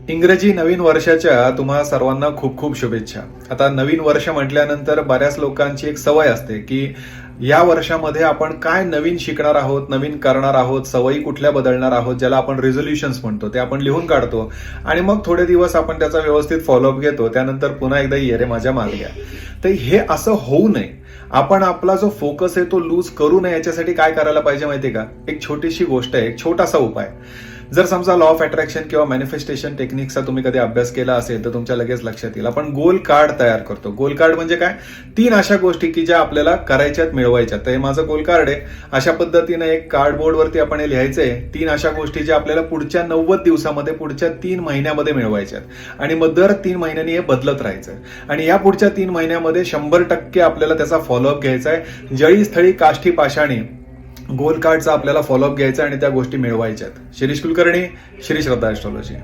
इंग्रजी नवीन वर्षाच्या तुम्हा सर्वांना खूप खूप शुभेच्छा. आता नवीन वर्ष म्हटल्यानंतर बऱ्याच लोकांची एक सवय असते की या वर्षामध्ये आपण काय नवीन शिकणार आहोत, नवीन करणार आहोत, सवयी कुठल्या बदलणार आहोत, ज्याला आपण रेझोल्युशन्स म्हणतो, ते आपण लिहून काढतो आणि मग थोडे दिवस आपण त्याचा व्यवस्थित फॉलोअप घेतो. त्यानंतर पुन्हा एकदा ये रे माझ्या मागे. तर हे असं होऊ नये. आपण आपला जो फोकस आहे तो लूज करू नये याच्यासाठी काय करायला पाहिजे माहितीये का? एक छोटीशी गोष्ट आहे, एक छोटासा उपाय. जर समजा लॉ ऑफ अट्रॅक्शन किंवा मॅनिफेस्टेशन टेक्निक्सचा तुम्ही कधी अभ्यास केला असेल तर तुमच्या लगेच लक्षात येईल. आपण गोल कार्ड तयार करतो. गोल कार्ड म्हणजे काय? 3 अशा गोष्टी की ज्या आपल्याला करायच्यात, मिळवायच्यात. तर हे माझं गोल कार्ड आहे. अशा पद्धतीने एक कार्डबोर्डवरती आपण हे लिहायचंय. 3 अशा गोष्टी ज्या आपल्याला पुढच्या 90 दिवसामध्ये, पुढच्या 3 महिन्यामध्ये मिळवायच्यात आणि मग दर 3 महिन्यांनी हे बदलत राहायचं आणि या पुढच्या 3 महिन्यामध्ये 100% आपल्याला त्याचा फॉलोअप घ्यायचा आहे. जळी स्थळी काष्ठी पाषाणी गोल कार्डचा आपल्याला फॉलोअप घ्यायचा आणि त्या गोष्टी मिळवायच्यात. शिरीष कुलकर्णी, श्री श्रद्धा ॲस्ट्रॉलॉजी.